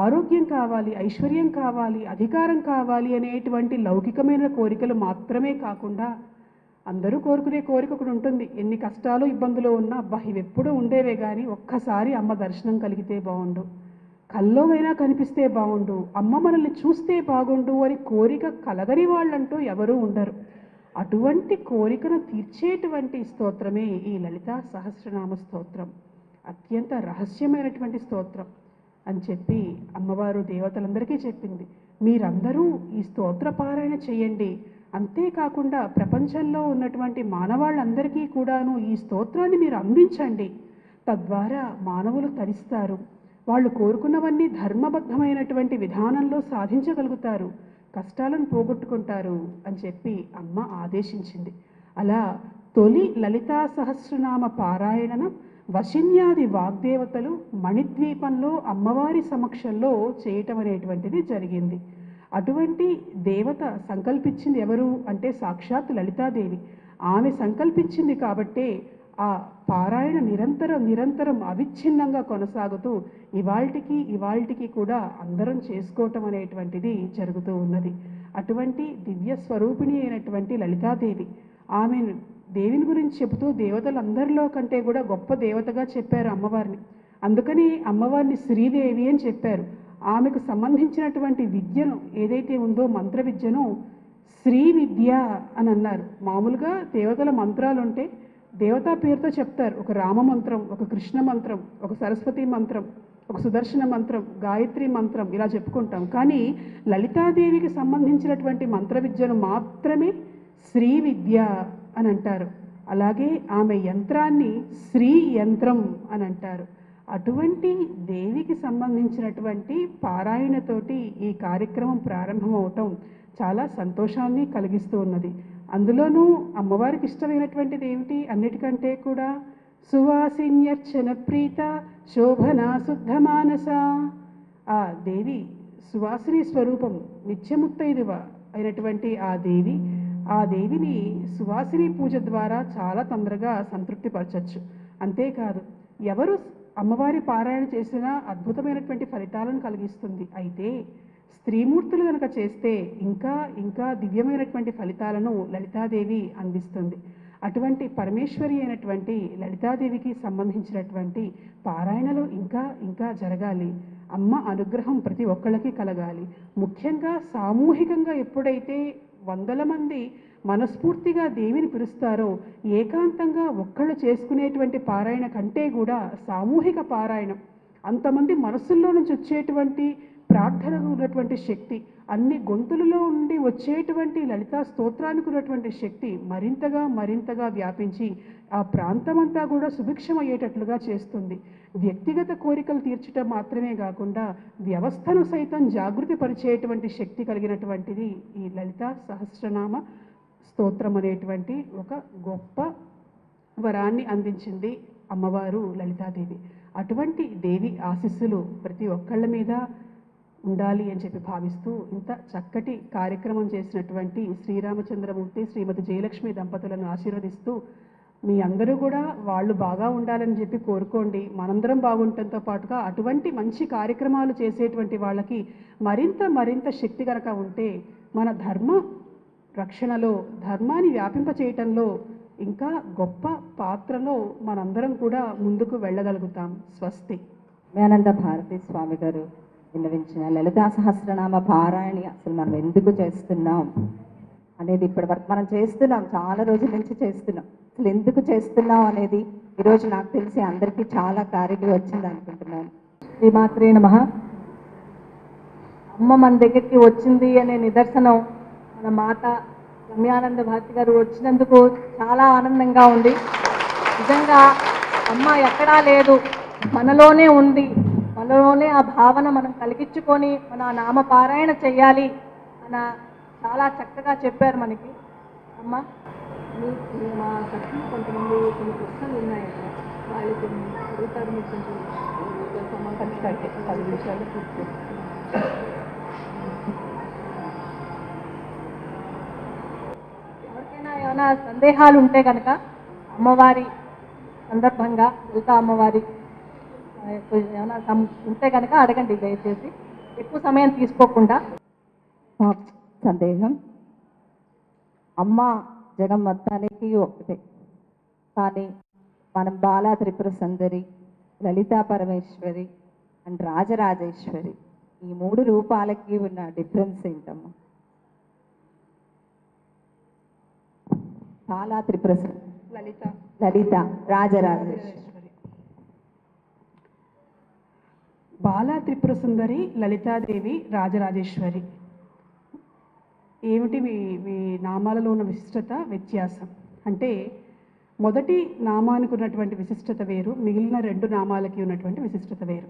ఆరోగ్యం కావాలి, ఐశ్వర్యం కావాలి, అధికారం కావాలి అనేటువంటి లౌకికమైన కోరికలు మాత్రమే కాకుండా అందరూ కోరుకునే కోరిక ఒకటి ఉంటుంది. ఎన్ని కష్టాలు ఇబ్బందులు ఉన్నా అబ్బా ఇవి ఎప్పుడూ ఉండేవే కానీ ఒక్కసారి అమ్మ దర్శనం కలిగితే బాగుండు, కల్లోగైనా కనిపిస్తే బాగుండు, అమ్మ మనల్ని చూస్తే బాగుండు అని కోరిక కలగని వాళ్ళంటూ ఎవరూ ఉండరు. అటువంటి కోరికను తీర్చేటువంటి స్తోత్రమే ఈ లలితా సహస్రనామ స్తోత్రం. అత్యంత రహస్యమైనటువంటి స్తోత్రం అని చెప్పి అమ్మవారు దేవతలందరికీ చెప్పింది. మీరందరూ ఈ స్తోత్ర పారాయణ చేయండి. అంతేకాకుండా ప్రపంచంలో ఉన్నటువంటి మానవాళ్ళందరికీ కూడాను ఈ స్తోత్రాన్ని మీరు అందించండి. తద్వారా మానవులు తరిస్తారు, వాళ్ళు కోరుకున్నవన్నీ ధర్మబద్ధమైనటువంటి విధానంలో సాధించగలుగుతారు, కష్టాలను పోగొట్టుకుంటారు అని చెప్పి అమ్మ ఆదేశించింది. అలా తొలి లలితా సహస్రనామ పారాయణను వశిన్యాది వాగ్దేవతలు మణిద్వీపంలో అమ్మవారి సమక్షంలో చేయటం అనేటువంటిది జరిగింది. అటువంటి దేవత సంకల్పించింది ఎవరు అంటే సాక్షాత్ లలితాదేవి. ఆమె సంకల్పించింది కాబట్టే ఆ పారాయణ నిరంతరం అవిచ్ఛిన్నంగా కొనసాగుతూ ఇవాల్టికి కూడా అందరం చేసుకోవటం అనేటువంటిది జరుగుతూ ఉన్నది. అటువంటి దివ్య స్వరూపిణి అయినటువంటి లలితాదేవి, ఆమెను దేవిని గురించి చెబుతూ దేవతలందరిలో కంటే కూడా గొప్ప దేవతగా చెప్పారు అమ్మవారిని. అందుకని అమ్మవారిని శ్రీదేవి అని చెప్పారు. ఆమెకు సంబంధించినటువంటి విద్యను ఏదైతే ఉందో మంత్ర విద్యను శ్రీ విద్య అని అన్నారు. మామూలుగా దేవతల మంత్రాలు ఉంటే దేవతా పేరుతో చెప్తారు. ఒక రామ మంత్రం, ఒక కృష్ణ మంత్రం, ఒక సరస్వతి మంత్రం, ఒక సుదర్శన మంత్రం, గాయత్రి మంత్రం ఇలా చెప్పుకుంటాం. కానీ లలితాదేవికి సంబంధించినటువంటి మంత్ర విద్యను మాత్రమే శ్రీ విద్య అని అంటారు. అలాగే ఆమె యంత్రాన్ని శ్రీ యంత్రం అని అంటారు. అటువంటి దేవికి సంబంధించినటువంటి పారాయణతోటి ఈ కార్యక్రమం ప్రారంభమవటం చాలా సంతోషాన్ని కలిగిస్తూ ఉన్నది. అందులోనూ అమ్మవారికి ఇష్టమైనటువంటిది ఏమిటి? అన్నిటికంటే కూడా సువాసిన్యర్చన ప్రీత శోభన శుద్ధమానస. ఆ దేవి సువాసిని స్వరూపం, నిత్యముత్తైదువ అయినటువంటి ఆ దేవిని సువాసిని పూజ ద్వారా చాలా తొందరగా సంతృప్తిపరచచ్చు. అంతేకాదు, ఎవరు అమ్మవారి పారాయణ చేసినా అద్భుతమైనటువంటి ఫలితాలను కలిగిస్తుంది. అయితే స్త్రీమూర్తులు కనుక చేస్తే ఇంకా ఇంకా దివ్యమైనటువంటి ఫలితాలను లలితాదేవి అందిస్తుంది. అటువంటి పరమేశ్వరి అయినటువంటి లలితాదేవికి సంబంధించినటువంటి పారాయణలు ఇంకా ఇంకా జరగాలి. అమ్మ అనుగ్రహం ప్రతి ఒక్కళ్ళకి కలగాలి. ముఖ్యంగా సామూహికంగా ఎప్పుడైతే వందల మంది మనస్ఫూర్తిగా దేవిని పిలుస్తారో, ఏకాంతంగా ఒక్కళ్ళు చేసుకునేటువంటి పారాయణ కంటే కూడా సామూహిక పారాయణం, అంతమంది మనస్సుల్లో నుంచి వచ్చేటువంటి ప్రార్థనకు ఉన్నటువంటి శక్తి, అన్ని గొంతులలో ఉండి వచ్చేటువంటి లలితా స్తోత్రానికి ఉన్నటువంటి శక్తి మరింతగా మరింతగా వ్యాపించి ఆ ప్రాంతమంతా కూడా సుభిక్షమయ్యేటట్లుగా చేస్తుంది. వ్యక్తిగత కోరికలు తీర్చడం మాత్రమే కాకుండా వ్యవస్థను సైతం జాగృతి పరిచేటువంటి శక్తి కలిగినటువంటిది ఈ లలితా సహస్రనామ స్తోత్రం అనేటువంటి ఒక గొప్ప వరాన్ని అందించింది అమ్మవారు లలితాదేవి. అటువంటి దేవి ఆశీస్సులు ప్రతి ఒక్కళ్ళ మీద ఉండాలి అని చెప్పి భావిస్తూ ఇంత చక్కటి కార్యక్రమం చేసినటువంటి శ్రీరామచంద్రమూర్తి శ్రీమతి జయలక్ష్మి దంపతులను ఆశీర్వదిస్తూ మీ అందరూ కూడా వాళ్ళు బాగా ఉండాలని చెప్పి కోరుకోండి. మనందరం బాగుండటంతో పాటుగా అటువంటి మంచి కార్యక్రమాలు చేసేటువంటి వాళ్ళకి మరింత మరింత శక్తి కనుక ఉంటే మన ధర్మ రక్షణలో, ధర్మాన్ని వ్యాపింపచేయటంలో ఇంకా గొప్ప పాత్రలో మనందరం కూడా ముందుకు వెళ్ళగలుగుతాం. స్వస్తి. మేనంద భారతీ స్వామి గారు విన్నవించిన లలితా సహస్రనామ పారాయణ అసలు మనం ఎందుకు చేస్తున్నాం అనేది ఇప్పటి వరకు మనం చేస్తున్నాం, చాలా రోజుల నుంచి చేస్తున్నాం. అసలు ఎందుకు చేస్తున్నాం అనేది ఈరోజు నాకు తెలిసి అందరికీ చాలా క్లారిటీ వచ్చింది అనుకుంటున్నాను. శ్రీమాత్రే నమః. అమ్మ మన దగ్గరికి వచ్చింది అనే నిదర్శనం మన మాత రమ్యానంద భారతి గారు వచ్చినందుకు చాలా ఆనందంగా ఉంది. నిజంగా అమ్మ ఎక్కడా లేదు, మనలోనే ఉంది. మనలోనే ఆ భావన మనం కలిగించుకొని మన నామ పారాయణ చేయాలి అన్న చాలా చక్కగా చెప్పారు మనకి అమ్మ. మా తరఫున కొంతమంది కొన్ని ప్రశ్నలు ఉన్నాయి, వాళ్ళకి అడుగుతారు. మీరు కొంచెం సమాధానం 10 నిమిషాలు పూర్తి. ఎవరికైనా ఏమైనా సందేహాలు ఉంటే కనుక అమ్మవారి సందర్భంగా లలితా అమ్మవారి ఏమైనా ఉంటే కనుక అడగండి దయచేసి, ఎక్కువ సమయం తీసుకోకుండా. సందేహం, అమ్మ జగం మొత్తానికి ఒకటే, కానీ మనం బాలా త్రిపుర సుందరి, లలితా పరమేశ్వరి అండ్ రాజరాజేశ్వరి ఈ 3 రూపాలకి ఉన్న డిఫరెన్స్ ఏంటమ్మా? బాలా త్రిపుర లలిత రాజరాజేశ్వరి. బాలా త్రిపుర సుందరి, లలితాదేవి, రాజరాజేశ్వరి ఏమిటి మీ నామాలలో ఉన్న విశిష్టత, వ్యత్యాసం అంటే మొదటి నామానికి ఉన్నటువంటి విశిష్టత వేరు, మిగిలిన 2 నామాలకి ఉన్నటువంటి విశిష్టత వేరు.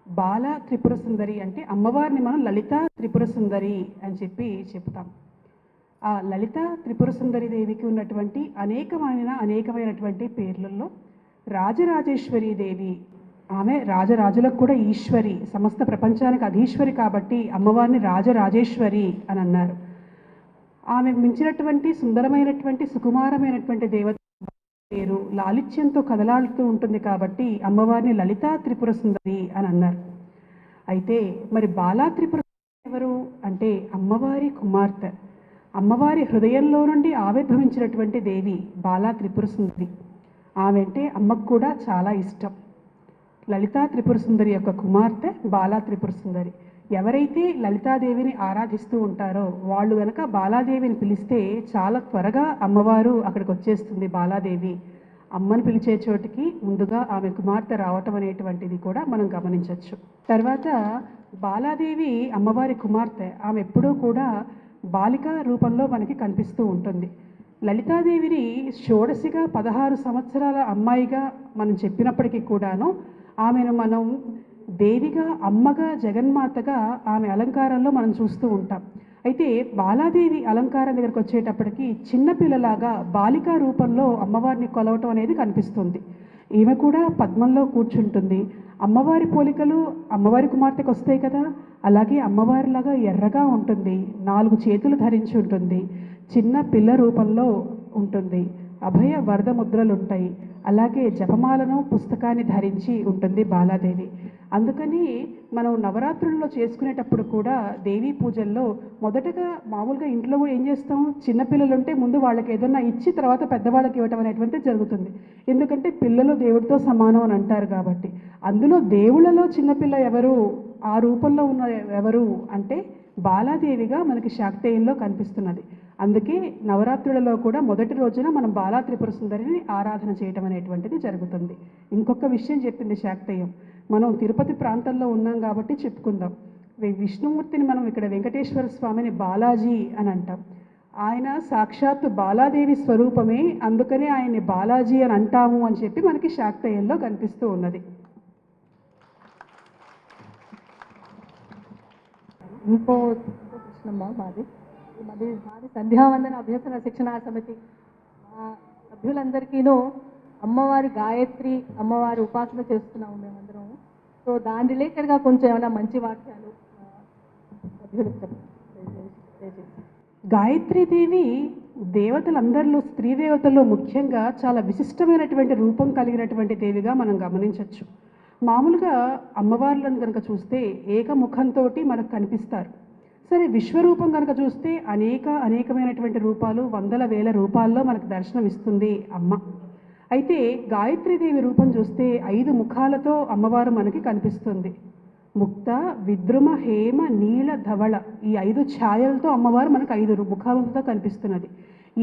బాలా త్రిపుర సుందరి అంటే అమ్మవారిని మనం లలితా త్రిపుర సుందరి అని చెప్పి చెప్తాం. ఆ లలితా త్రిపుర సుందరి దేవికి ఉన్నటువంటి అనేకమైనటువంటి పేర్లలో రాజరాజేశ్వరి దేవి, ఆమె రాజరాజులకు కూడా ఈశ్వరి, సమస్త ప్రపంచానికి అధీశ్వరి కాబట్టి అమ్మవారిని రాజరాజేశ్వరి అని అన్నారు. ఆమె మించినటువంటి సుందరమైనటువంటి సుకుమారమైనటువంటి దేవత పేరు, లాలిత్యంతో కదలాడుతూ ఉంటుంది కాబట్టి అమ్మవారిని లలితా త్రిపుర సుందరి అని అన్నారు. అయితే మరి బాలా త్రిపుర ఎవరు అంటే అమ్మవారి కుమార్తె. అమ్మవారి హృదయంలో నుండి ఆవిర్భవించినటువంటి దేవి బాలా త్రిపుర సుందరి. ఆమె అంటే అమ్మకు కూడా చాలా ఇష్టం. లలితా త్రిపుర సుందరి యొక్క కుమార్తె బాలా త్రిపుర సుందరి. ఎవరైతే లలితాదేవిని ఆరాధిస్తూ ఉంటారో వాళ్ళు గనక బాలాదేవిని పిలిస్తే చాలా త్వరగా అమ్మవారు అక్కడికి వచ్చేస్తుంది. బాలాదేవి అమ్మని పిలిచే చోటికి ముందుగా ఆమె కుమార్తె రావటం అనేటువంటిది కూడా మనం గమనించవచ్చు. తర్వాత బాలాదేవి అమ్మవారి కుమార్తె, ఆమె ఎప్పుడూ కూడా బాలిక రూపంలో మనకి కనిపిస్తూ ఉంటుంది. లలితాదేవిని షోడశిగా 16 సంవత్సరాల అమ్మాయిగా మనం చెప్పినప్పటికీ కూడాను ఆమెను మనం దేవిగా, అమ్మగా, జగన్మాతగా ఆమె అలంకారంలో మనం చూస్తూ ఉంటాం. అయితే బాలాదేవి అలంకారం దగ్గరకు వచ్చేటప్పటికి చిన్నపిల్లలాగా బాలికా రూపంలో అమ్మవారిని కొలవటం అనేది కనిపిస్తుంది. ఈమె కూడా పద్మంలో కూర్చుంటుంది. అమ్మవారి పోలికలు అమ్మవారి కుమార్తెకు వస్తాయి కదా, అలాగే అమ్మవారిలాగా ఎర్రగా ఉంటుంది, 4 చేతులు ధరించి ఉంటుంది, చిన్న పిల్ల రూపంలో ఉంటుంది, అభయ వరద ముద్రలు ఉంటాయి, అలాగే జపమాలను పుస్తకాన్ని ధరించి ఉంటుంది బాలాదేవి. అందుకని మనం నవరాత్రుల్లో చేసుకునేటప్పుడు కూడా దేవీ పూజల్లో మొదటగా మామూలుగా ఇంట్లో కూడా ఏం చేస్తాం, చిన్నపిల్లలు ఉంటే ముందు వాళ్ళకి ఏదన్నా ఇచ్చి తర్వాత పెద్దవాళ్ళకి ఇవ్వటం అనేటువంటిది జరుగుతుంది. ఎందుకంటే పిల్లలు దేవుడితో సమానం అని అంటారు కాబట్టి. అందులో దేవుళ్ళలో చిన్నపిల్ల ఎవరు, ఆ రూపంలో ఉన్న ఎవరు అంటే బాలాదేవిగా మనకి శాక్తేయంలో కనిపిస్తున్నది. అందుకే నవరాత్రులలో కూడా మొదటి రోజున మనం బాలా త్రిపుర సుందరిని ఆరాధన చేయటం అనేటువంటిది జరుగుతుంది. ఇంకొక విషయం చెప్పింది శాక్తేయం, మనం తిరుపతి ప్రాంతంలో ఉన్నాం కాబట్టి చెప్పుకుందాం. విష్ణుమూర్తిని మనం ఇక్కడ వెంకటేశ్వర స్వామిని బాలాజీ అని అంటాం. ఆయన సాక్షాత్తు బాలాదేవి స్వరూపమే, అందుకనే ఆయన్ని బాలాజీ అని అంటాము అని చెప్పి మనకి శాక్తేయంలో కనిపిస్తూ ఉన్నది. ఇంకో ప్రశ్నమ్మా మాది సంధ్యావందన అభ్యసన శిక్షణా సమితి మా సభ్యులందరికీను అమ్మవారి గాయత్రి అమ్మవారి ఉపాసన చేస్తున్నాము మేమందరం. సో దాని రిలేటెడ్గా కొంచెం ఏమైనా మంచి వాక్యాలు సభ్యులకు చెప్పండి. గాయత్రీదేవి దేవతలందరిలో, స్త్రీ దేవతల్లో ముఖ్యంగా చాలా విశిష్టమైనటువంటి రూపం కలిగినటువంటి దేవిగా మనం గమనించవచ్చు. మామూలుగా అమ్మవార్లను కనుక చూస్తే ఏకముఖంతో మనకు కనిపిస్తారు. సరే, విశ్వరూపం కనుక చూస్తే అనేకమైనటువంటి రూపాలు, వందల వేల రూపాల్లో మనకు దర్శనం ఇస్తుంది అమ్మ. అయితే గాయత్రీదేవి రూపం చూస్తే 5 ముఖాలతో అమ్మవారు మనకి కనిపిస్తుంది. ముక్త, విద్రుమ, హేమ, నీల, ధవళ, ఈ 5 ఛాయలతో అమ్మవారు మనకు 5 ముఖాలతో కనిపిస్తున్నది.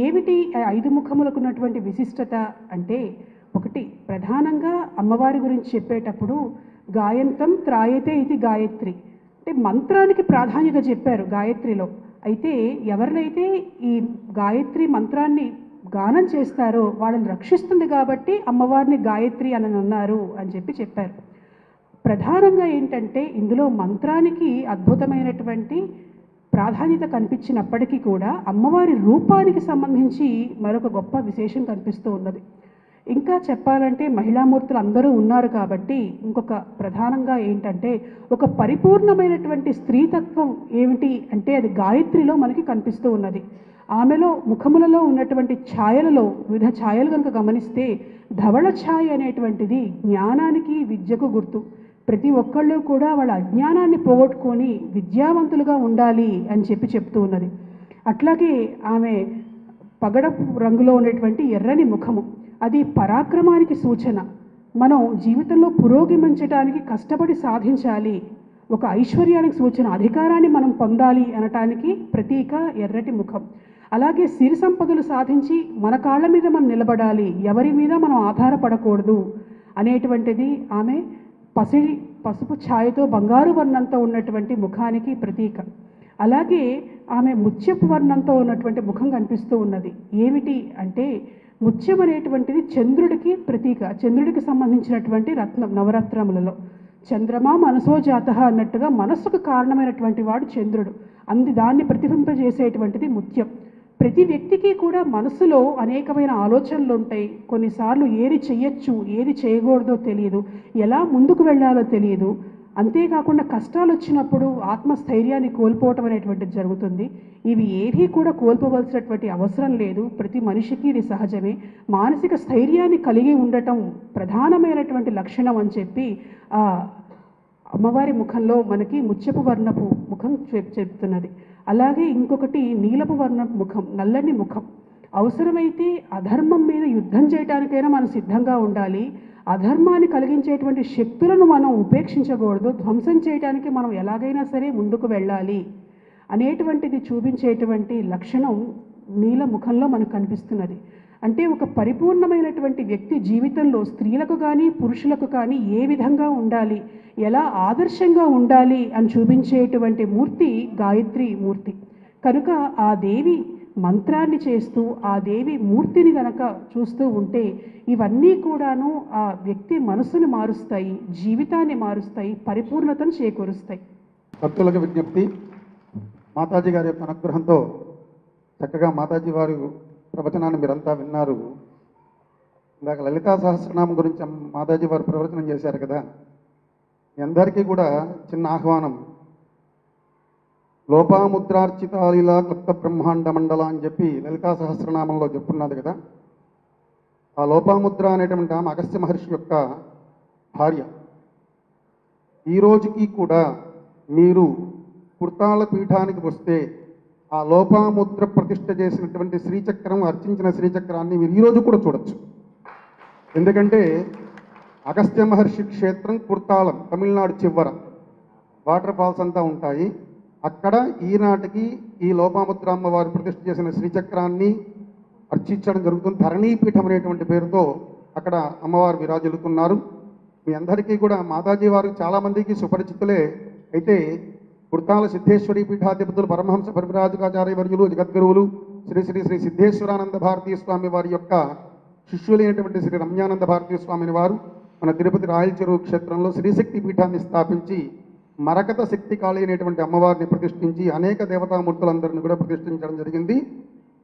ఏమిటి 5 ముఖములకు ఉన్నటువంటి విశిష్టత అంటే, ఒకటి ప్రధానంగా అమ్మవారి గురించి చెప్పేటప్పుడు గాయంతం త్రాయతే ఇది గాయత్రి అంటే మంత్రానికి ప్రాధాన్యత చెప్పారు గాయత్రిలో. అయితే ఎవరినైతే ఈ గాయత్రి మంత్రాన్ని గానం చేస్తారో వాళ్ళని రక్షిస్తుంది కాబట్టి అమ్మవారిని గాయత్రి అని అన్నారు అని చెప్పారు. ప్రధానంగా ఏంటంటే ఇందులో మంత్రానికి అద్భుతమైనటువంటి ప్రాధాన్యత కనిపించినప్పటికీ కూడా అమ్మవారి రూపానికి సంబంధించి మరొక గొప్ప విశేషం కనిపిస్తూ ఉన్నది. ఇంకా చెప్పాలంటే మహిళామూర్తులు అందరూ ఉన్నారు కాబట్టి ఇంకొక ప్రధానంగా ఏంటంటే ఒక పరిపూర్ణమైనటువంటి స్త్రీతత్వం ఏమిటి అంటే అది గాయత్రిలో మనకి కనిపిస్తూ ఉన్నది. ఆమెలో ముఖములలో ఉన్నటువంటి ఛాయలలో వివిధ ఛాయలు కనుక గమనిస్తే ధవళ ఛాయ అనేటువంటిది జ్ఞానానికి, విద్యకు గుర్తు. ప్రతి ఒక్కళ్ళు కూడా వాళ్ళ అజ్ఞానాన్ని పోగొట్టుకొని విద్యావంతులుగా ఉండాలి అని చెప్తూ ఉన్నది. అట్లాగే ఆమె పగడపు రంగులో ఉన్నటువంటి ఎర్రని ముఖము, అది పరాక్రమానికి సూచన. మనం జీవితంలో పురోగమించడానికి కష్టపడి సాధించాలి, ఒక ఐశ్వర్యానికి సూచన, అధికారాన్ని మనం పొందాలి అనటానికి ప్రతీక ఎర్రటి ముఖం. అలాగే సిరి సంపదలు సాధించి మన కాళ్ళ మీద మనం నిలబడాలి, ఎవరి మీద మనం ఆధారపడకూడదు అనేటువంటిది ఆమె పసుపు ఛాయతో బంగారు వర్ణంతో ఉన్నటువంటి ముఖానికి ప్రతీక. అలాగే ఆమె ముత్యపు వర్ణంతో ఉన్నటువంటి ముఖం కనిపిస్తూ ఉన్నది. ఏమిటి అంటే ముత్యం అనేటువంటిది చంద్రుడికి ప్రతీక, చంద్రుడికి సంబంధించినటువంటి రత్నం. నవరత్నములలో చంద్రమా మనసో జాతః అన్నట్టుగా మనస్సుకు కారణమైనటువంటి వాడు చంద్రుడు, దాన్ని ప్రతిబింబజేసేటువంటిది ముత్యం. ప్రతి వ్యక్తికి కూడా మనసులో అనేకమైన ఆలోచనలు ఉంటాయి. కొన్నిసార్లు ఏది చెయ్యొచ్చు, ఏది చేయకూడదో తెలియదు, ఎలా ముందుకు వెళ్ళాలో తెలియదు. అంతేకాకుండా కష్టాలు వచ్చినప్పుడు ఆత్మస్థైర్యాన్ని కోల్పోవటం అనేటువంటిది జరుగుతుంది. ఇవి ఏవీ కూడా కోల్పోవలసినటువంటి అవసరం లేదు, ప్రతి మనిషికి ఇది సహజమే. మానసిక స్థైర్యాన్ని కలిగి ఉండటం ప్రధానమైనటువంటి లక్షణం అని చెప్పి అమ్మవారి ముఖంలో మనకి ముత్యపు వర్ణపు ముఖం చెప్తున్నది. అలాగే ఇంకొకటి నీలపు వర్ణ ముఖం, నల్లని ముఖం. అవసరమైతే అధర్మం మీద యుద్ధం చేయడానికైనా మనం సిద్ధంగా ఉండాలి. అధర్మాన్ని కలిగించేటువంటి శక్తులను మనం ఉపేక్షించకూడదు. ధ్వంసం చేయడానికి మనం ఎలాగైనా సరే ముందుకు వెళ్ళాలి అనేటువంటిది చూపించేటువంటి లక్షణం నీల ముఖంలో మనకు కనిపిస్తున్నది. అంటే ఒక పరిపూర్ణమైనటువంటి వ్యక్తి జీవితంలో స్త్రీలకు కానీ పురుషులకు కానీ ఏ విధంగా ఉండాలి, ఎలా ఆదర్శంగా ఉండాలి అని చూపించేటువంటి మూర్తి గాయత్రి మూర్తి. కనుక ఆ దేవి మంత్రాన్ని చేస్తూ ఆ దేవి మూర్తిని గనక చూస్తూ ఉంటే ఇవన్నీ కూడాను ఆ వ్యక్తి మనసును మారుస్తాయి, జీవితాన్ని మారుస్తాయి, పరిపూర్ణతను చేకూరుస్తాయి. భక్తులకు విజ్ఞప్తి, మాతాజీ గారి యొక్క అనుగ్రహంతో చక్కగా మాతాజీ వారు ప్రవచనాన్ని మీరంతా విన్నారు. ఇందాక లలితా సహస్రనామం గురించి మాతాజీ వారు ప్రవచనం చేశారు కదా. మీ అందరికీ కూడా చిన్న ఆహ్వానం. లోపాముద్రార్చితాలీలా క్లుప్త బ్రహ్మాండ మండల అని చెప్పి లలితా సహస్రనామంలో చెప్పున్నది కదా. ఆ లోపాముద్ర అనేటువంటి ఆమె అగస్త్య మహర్షి యొక్క భార్య. ఈ రోజుకి కూడా మీరు కుర్తాళ పీఠానికి వస్తే ఆ లోపాముద్ర ప్రతిష్ఠ చేసినటువంటి శ్రీచక్రం, అర్చించిన శ్రీచక్రాన్ని మీరు ఈరోజు కూడా చూడొచ్చు. ఎందుకంటే అగస్త్య మహర్షి క్షేత్రం కుర్తాళం, తమిళనాడు చివర వాటర్ ఫాల్స్ అంతా ఉంటాయి. అక్కడ ఈనాటికి ఈ లోపాముద్ర అమ్మవారు ప్రతిష్ఠ చేసిన శ్రీచక్రాన్ని అర్చించడం జరుగుతుంది. ధరణీపీఠం అనేటువంటి పేరుతో అక్కడ అమ్మవారు విరాజిల్లుతున్నారు. మీ అందరికీ కూడా మాతాజీ వారు చాలామందికి సుపరిచితులే. అయితే కుర్తాల సిద్ధేశ్వరి పీఠాధిపతులు పరమహంస పరివ్రాజకాచార్య వర్యులు, జగద్గురువులు శ్రీ శ్రీ శ్రీ సిద్ధేశ్వరానంద భారతీయ స్వామి వారి యొక్క శిష్యులైనటువంటి శ్రీ రమ్యానంద భారతీయ స్వామిని వారు మన తిరుపతి రాయల చెరువు క్షేత్రంలో శ్రీశక్తి పీఠాన్ని స్థాపించి మరకత శక్తి కాళి అనేటువంటి అమ్మవారిని ప్రతిష్ఠించి అనేక దేవతామూర్తులందరినీ కూడా ప్రతిష్ఠించడం జరిగింది.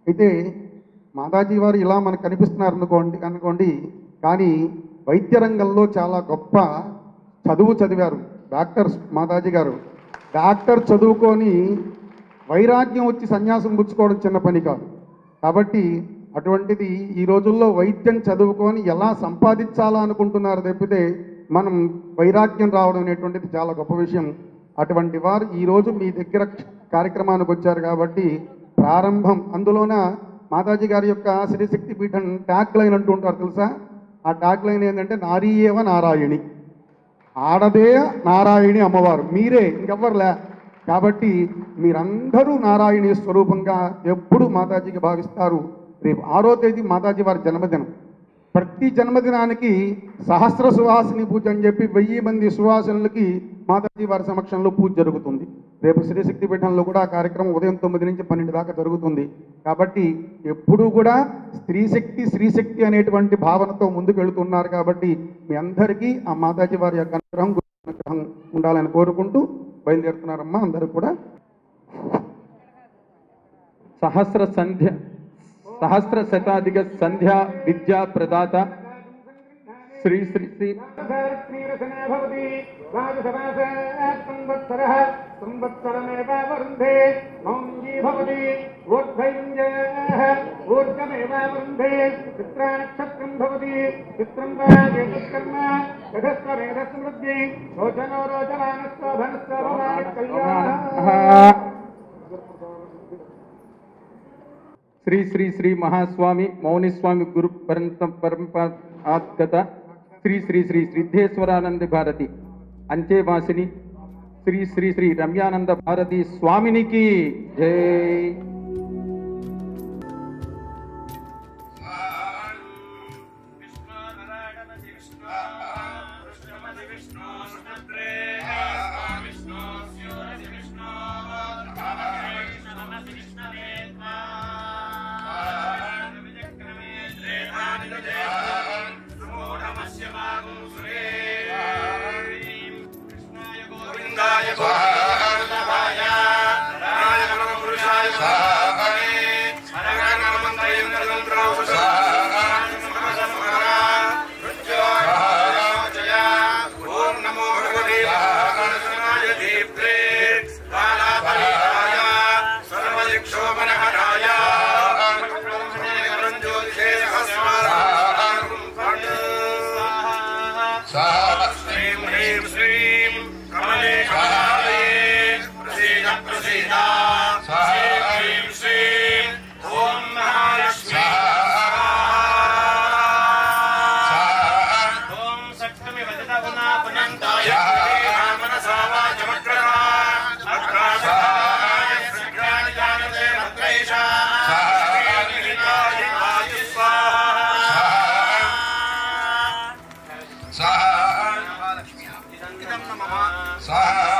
అయితే మాతాజీ వారు ఇలా మనకు కనిపిస్తున్నారు అనుకోండి, కానీ వైద్య రంగంలో చాలా గొప్ప చదువు చదివారు. డాక్టర్ మాతాజీ గారు డాక్టర్ చదువుకొని వైరాగ్యం వచ్చి సన్యాసం పుచ్చుకోవడం చిన్న పని కాదు. కాబట్టి అటువంటిది ఈ రోజుల్లో వైద్యం చదువుకొని ఎలా సంపాదించాలా అనుకుంటున్నారు తప్పితే మనం వైరాగ్యం రావడం అనేటువంటిది చాలా గొప్ప విషయం. అటువంటి వారు ఈరోజు మీ దగ్గర కార్యక్రమానికి వచ్చారు కాబట్టి ప్రారంభం. అందులోన మాతాజీ గారి యొక్క శ్రీశక్తి పీఠం ట్యాగ్ లైన్ అంటూ ఉంటారు తెలుసా. ఆ ట్యాగ్ లైన్ ఏంటంటే నారీయేవ నారాయణి, ఆడదే నారాయణి అమ్మవారు, మీరే, ఇంకెవ్వరులే. కాబట్టి మీరందరూ నారాయణి స్వరూపంగా ఎప్పుడు మాతాజీకి భావిస్తారు. రేపు 6వ తేదీ మాతాజీ వారి జన్మదినం. ప్రతి జన్మదినానికి సహస్ర సువాసిని పూజ అని చెప్పి 1000 మంది సువాసనులకి మాతాజీ వారి సమక్షంలో పూజ జరుగుతుంది. రేపు శ్రీశక్తి పీఠంలో కూడా ఆ కార్యక్రమం ఉదయం 9 నుంచి 12 దాకా జరుగుతుంది. కాబట్టి ఎప్పుడూ కూడా శ్రీశక్తి అనేటువంటి భావనతో ముందుకు వెళుతున్నారు. కాబట్టి మీ అందరికీ ఆ మాతాజీ వారి యొక్క అనుగ్రహం ఉండాలని కోరుకుంటూ బయలుదేరుతున్నారమ్మా. అందరూ కూడా సహస్ర శతాధిక సంధ్యా విద్యా ప్రదాత శ్రీ శ్రీ శ్రీ శ్రీ శ్రీ శ్రీ మహాస్వామి మౌనిస్వామి గురు పరంపరాగత శ్రీ శ్రీ శ్రీ సిద్ధేశ్వరానంద భారతి అంచేవాసిని శ్రీ శ్రీ శ్రీ రమ్యానంద భారతి స్వామినికి జై. శ్రీం కమలే కమలే ప్రసీద ప్రసీద स्वाहा